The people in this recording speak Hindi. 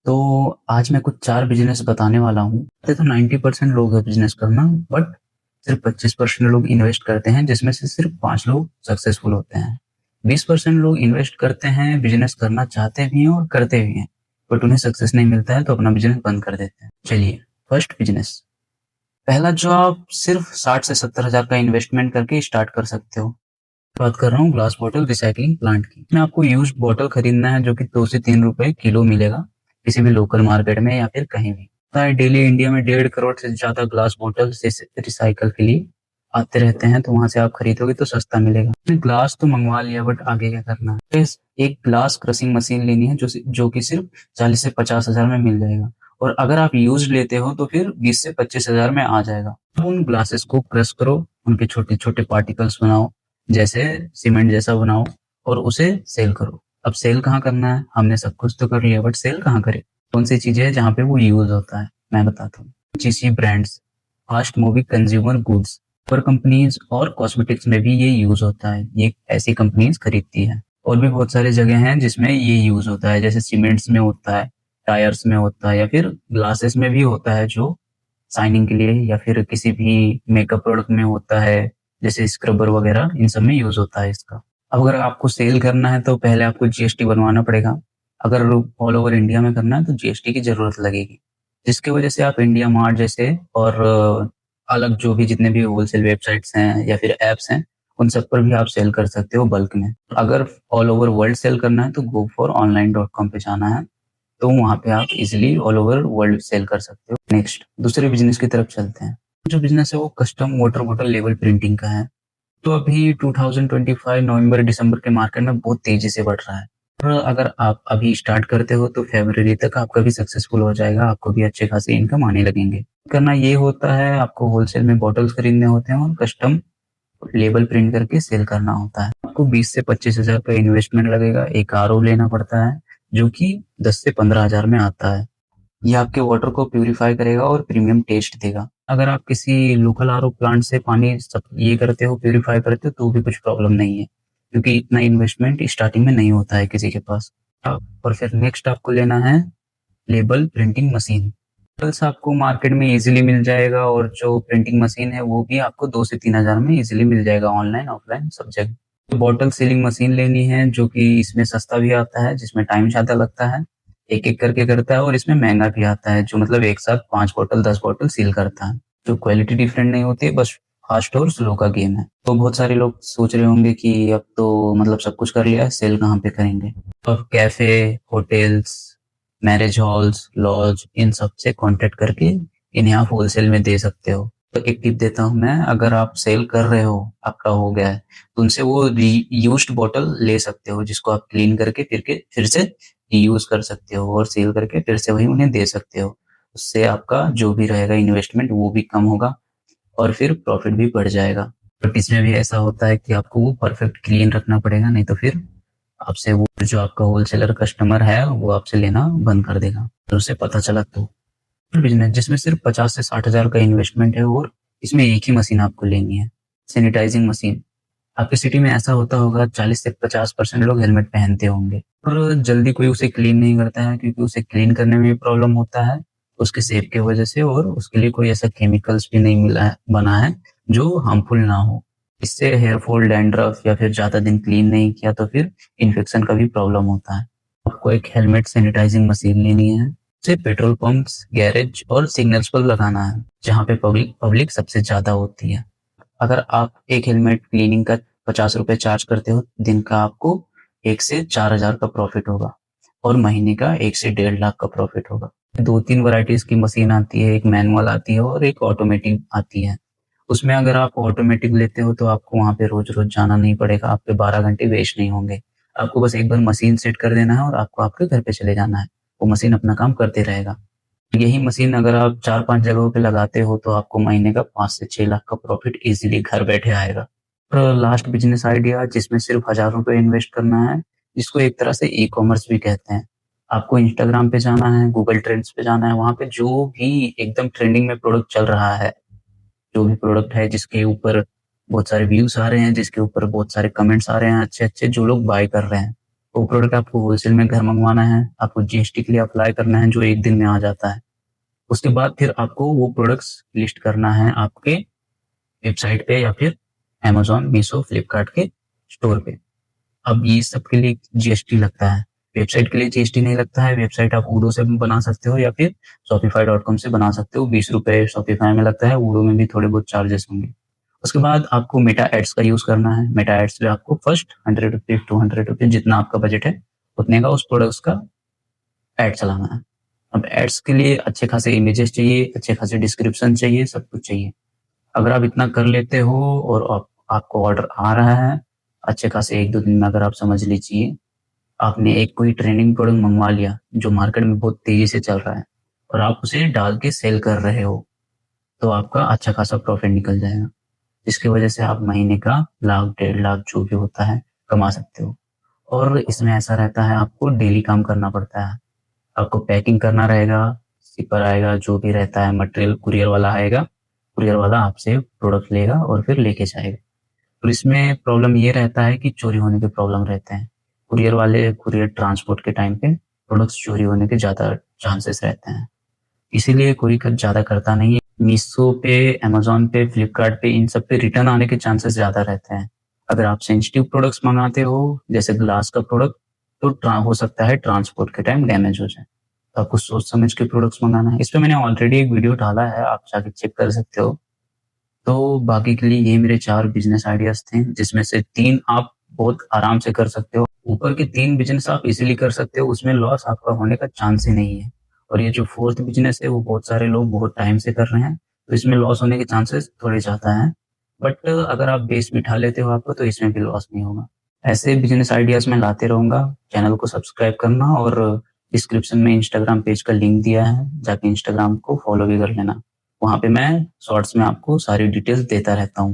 तो आज मैं कुछ 4 बिज़नेस बताने वाला हूँ। वैसे तो 90% लोग हैं बिज़नेस करना, बट सिर्फ 25% लोग इन्वेस्ट करते हैं, जिसमें से सिर्फ 5 लोग सक्सेसफुल होते हैं। 20% लोग इन्वेस्ट करते हैं, बिज़नेस करना चाहते भी हैं और करते भी हैं, बट उन्हें सक्सेस नहीं मिलता है तो अपना बिज़नेस बंद कर देते हैं। चलिए, फर्स्ट बिज़नेस। पहला जो आप सिर्फ 60 से 70 हज़ार का इन्वेस्टमेंट करके स्टार्ट कर सकते हो। बात कर रहा हूँ ग्लास बॉटल रिसाइक्लिंग प्लांट की। इसमें आपको यूज्ड बॉटल खरीदना है जो कि 2 से 3 रुपए किलो मिलेगा किसी भी लोकल मार्केट में या फिर कहीं भी। पता है डेली इंडिया में 1.5 करोड़ से ज्यादा ग्लास बॉटल से रिसाइकल के लिए आते रहते हैं, तो वहां से आप खरीदोगे तो सस्ता मिलेगा। ग्लास तो मंगवा लिया, बट आगे क्या करना है? इस एक ग्लास क्रशिंग मशीन लेनी है जो कि सिर्फ 40 से 50 हजार में मिल जाएगा, और अगर आप यूज लेते हो तो फिर 20 से 25 हजार में आ जाएगा। उन ग्लासेस को क्रश करो, उनके छोटे छोटे पार्टिकल्स बनाओ, जैसे सीमेंट जैसा बनाओ, और उसे सेल करो। अब सेल कहाँ करना है? हमने सब कुछ तो कर लिया, बट सेल कहाँ करें? कौन सी चीजें है जहाँ पे वो यूज होता है, मैं बताता हूँ। GC brands, fast moving consumer goods, पर कंपनीज और कॉस्मेटिक्स में भी ये यूज होता है। ये ऐसी कंपनीज खरीदती है। और भी बहुत सारी जगह हैं जिसमें ये यूज होता है, जैसे सीमेंट्स में होता है, टायर्स में होता है, या फिर ग्लासेस में भी होता है जो शाइनिंग के लिए, या फिर किसी भी मेकअप प्रोडक्ट में होता है, जैसे स्क्रबर वगैरह, इन सब में यूज होता है इसका। अब अगर आपको सेल करना है तो पहले आपको जीएसटी बनवाना पड़ेगा। अगर ऑल ओवर इंडिया में करना है तो जीएसटी की जरूरत लगेगी, जिसकी वजह से आप इंडिया मार्ट जैसे और अलग जो भी जितने भी होलसेल वेबसाइट्स हैं या फिर एप्स हैं, उन सब पर भी आप सेल कर सकते हो बल्क में। अगर ऑल ओवर वर्ल्ड सेल करना है तो go4online.com पे जाना है, तो वहां पे आप easily all over world sell कर सकते हो। नेक्स्ट, दूसरे बिजनेस की तरफ चलते हैं। जो बिजनेस है वो custom water bottle label printing का है। तो अभी 2025 नवंबर दिसंबर के मार्केट में बहुत तेजी से बढ़ रहा है, और अगर आप अभी स्टार्ट करते हो तो फरवरी तक आपका भी सक्सेसफुल हो जाएगा, आपको भी अच्छे खासे इनकम आने लगेंगे। करना ये होता है, आपको होलसेल में बॉटल्स खरीदने होते हैं और कस्टम लेबल प्रिंट करके सेल करना होता है। आपको 20 से 25 हजार का इन्वेस्टमेंट लगेगा। एक आरओ लेना पड़ता है जो कि 10 से 15 हजार में आता है। ये आपके वाटर को प्यूरिफाई करेगा और प्रीमियम टेस्ट देगा। अगर आप किसी लोकल आरओ प्लांट से पानी सब ये करते हो, प्यूरिफाई करते हो, तो भी कुछ प्रॉब्लम नहीं है, क्योंकि इतना इन्वेस्टमेंट स्टार्टिंग में नहीं होता है किसी के पास। और फिर नेक्स्ट आपको लेना है लेबल प्रिंटिंग मशीन। बस आपको मार्केट में इजीली मिल जाएगा, और जो प्रिंटिंग मशीन है वो भी आपको 2 से 3 हजार में इजीली मिल जाएगा, ऑनलाइन ऑफलाइन सब जगह। तो बॉटल सीलिंग मशीन लेनी है जो कि इसमें सस्ता भी आता है, जिसमें टाइम ज्यादा लगता है, एक एक करके करता है, और इसमें महंगा भी आता है, जो मतलब एक साथ 5 बॉटल 10 बॉटल सील करता है। जो क्वालिटी डिफरेंट नहीं होती है, बस फास्ट और स्लो का गेम है। तो बहुत सारे लोग सोच रहे होंगे कि अब तो मतलब सब कुछ कर लिया, सेल कहाँ पे करेंगे? अब cafe, hotels, marriage halls, lodge, इन सब से कांटेक्ट करके इन्हें आप होलसेल में दे सकते हो। तो एक टिप देता हूँ मैं, अगर आप सेल कर रहे हो, आपका हो गया है, तो उनसे वो रीयूज्ड बॉटल ले सकते हो, जिसको आप क्लीन करके फिर से रीयूज कर सकते हो, और सेल करके फिर से वही उन्हें दे सकते हो। उससे आपका जो भी रहेगा इन्वेस्टमेंट वो भी कम होगा, और फिर प्रॉफिट भी बढ़ जाएगा। बट इसमें भी ऐसा होता है कि आपको वो परफेक्ट क्लीन रखना पड़ेगा, नहीं तो फिर आपसे वो जो आपका होलसेलर कस्टमर है वो आपसे लेना बंद कर देगा। तो उसे पता चला तो बिजनेस जिसमें सिर्फ 50 से 60 हजार का इन्वेस्टमेंट है, और इसमें एक ही मशीन आपको लेनी है, सैनिटाइजिंग मशीन। आपकी सिटी में ऐसा होता होगा 40 से 50% लोग हेलमेट पहनते होंगे, पर जल्दी कोई उसे क्लीन नहीं करता है, क्योंकि उसे क्लीन करने में भी प्रॉब्लम होता है उसके सेफ की वजह से, और उसके लिए कोई ऐसा केमिकल्स भी नहीं मिला है बना है जो हार्मफुल ना हो। इससे हेयर फॉल, डैंड्रफ, या फिर ज्यादा दिन क्लीन नहीं किया तो फिर इन्फेक्शन का भी प्रॉब्लम होता है। आपको एक हेलमेट सैनिटाइजिंग मशीन लेनी है, से पेट्रोल पंप्स, गैरेज और सिग्नल्स पर लगाना है, जहाँ पे पब्लिक सबसे ज्यादा होती है। अगर आप एक हेलमेट क्लीनिंग का 50 रुपए चार्ज करते हो, दिन का आपको 1 से 4 हजार का प्रॉफिट होगा, और महीने का 1 से 1.5 लाख का प्रॉफिट होगा। 2-3 वैरायटीज की मशीन आती है, एक मैनुअल आती है और एक ऑटोमेटिक आती है। उसमें अगर आप ऑटोमेटिक लेते हो तो आपको वहां पे रोज रोज जाना नहीं पड़ेगा, आपके 12 घंटे वेस्ट नहीं होंगे। आपको बस एक बार मशीन सेट कर देना है और आपको आपके घर पे चले जाना है, वो मशीन अपना काम करते रहेगा। यही मशीन अगर आप 4-5 जगहों पे लगाते हो तो आपको महीने का 5 से 6 लाख का प्रॉफिट इजीली घर बैठे आएगा। और लास्ट बिजनेस आइडिया जिसमें सिर्फ 1000 रुपए इन्वेस्ट करना है, जिसको एक तरह से ई कॉमर्स भी कहते हैं। आपको इंस्टाग्राम पे जाना है, गूगल ट्रेंड्स पे जाना है, वहां पे जो भी एकदम ट्रेंडिंग में प्रोडक्ट चल रहा है, जो भी प्रोडक्ट है जिसके ऊपर बहुत सारे व्यूज आ रहे हैं, जिसके ऊपर बहुत सारे कमेंट्स आ रहे हैं अच्छे अच्छे, जो लोग बाय कर रहे हैं, वो प्रोडक्ट आपको होलसेल में घर मंगवाना है, आपको जीएसटी के लिए अप्लाई करना है जो 1 दिन में आ जाता है। उसके बाद फिर आपको वो प्रोडक्ट्स लिस्ट करना है आपके वेबसाइट पे या फिर अमेज़न, मीशो, फ्लिपकार्ट के स्टोर पे। अब ये सब के लिए जीएसटी लगता है। वेबसाइट के लिए जीएसटी नहीं लगता है, वेबसाइट आप उडो से बना सकते हो या फिर shopify.com से बना सकते हो। 20 रुपए शॉपिफाई में लगता है, उडो में भी थोड़े बहुत चार्जेस होंगे। उसके बाद आपको मेटा एड्स का यूज़ करना है। मेटा एड्स पे आपको फर्स्ट 100 रुपीज़, 200 रुपीज़ जितना आपका बजट है, उतने का उस प्रोडक्ट्स का एड चलाना है। अब एड्स के लिए अच्छे खासे इमेजेस चाहिए, अच्छे खासे डिस्क्रिप्शन चाहिए, सब कुछ चाहिए। अगर आप इतना कर लेते हो और आपको ऑर्डर आ रहा है, अच्छे खासे 1-2 दिन में अगर आप समझ लीजिए, आपने एक कोई ट्रेंडिंग प्रोडक्ट मंगवा लिया जो मार्केट में बहुत तेजी से चल रहा है और आप उसे डाल के सेल कर रहे हो, तो आपका अच्छा खासा प्रॉफिट निकल जाएगा, जिसकी वजह से आप महीने का 1,00,000, 1,50,000 जो भी होता है कमा सकते हो। और इसमें ऐसा रहता है आपको डेली काम करना पड़ता है। आपको पैकिंग करना रहेगा, शिपर आएगा, जो भी रहता है मटेरियल कुरियर वाला आएगा, कुरियर वाला आपसे प्रोडक्ट लेगा और फिर लेके जाएगा। और इसमें प्रॉब्लम ये रहता है कि चोरी होने के प्रॉब्लम रहते हैं। कुरियर वाले कुरियर ट्रांसपोर्ट के टाइम पे प्रोडक्ट्स चोरी होने के ज़्यादा चांसेस रहते हैं, इसीलिए कोई ज़्यादा करता नहीं है। मीशो पे, अमेज़न पे, फ्लिपकार्ट पे, इन सब पे रिटर्न आने के चांसेस ज़्यादा रहते हैं। अगर आप सेंसिटिव प्रोडक्ट्स मंगाते हो, जैसे ग्लास का प्रोडक्ट, तो हो सकता है ट्रांसपोर्ट के टाइम डैमेज हो जाए। तो आपको सोच समझ के प्रोडक्ट्स मंगाना है। इस पे मैंने ऑलरेडी एक वीडियो डाला है, आप जाके चेक कर सकते हो। तो बाकी के लिए ये मेरे 4 बिज़नेस आइडियाज़ थे, जिसमें से 3 आप बहुत आराम से कर सकते हो। ऊपर के 3 बिज़नेस आप इज़िली कर सकते हो, उसमें लॉस आपका होने का चांस ही नहीं है। और ये जो 4th बिज़नेस है, वो बहुत सारे लोग बहुत टाइम से कर रहे हैं, तो इसमें लॉस होने के चांसेस थोड़े ज़्यादा हैं। बट अगर आप बेस बिठा लेते हो आपको, तो इसमें भी लॉस नहीं होगा। ऐसे बिज़नेस आइडियाज़ मैं लाते रहूँगा। चैनल को सब्सक्राइब करना और डिस्क्रिप्शन में इंस्टाग्राम पेज का लिंक दिया है, जाके इंस्टाग्राम को फॉलो भी कर लेना। वहाँ पे मैं शॉर्ट्स में आपको सारी डिटेल्स देता रहता हूँ।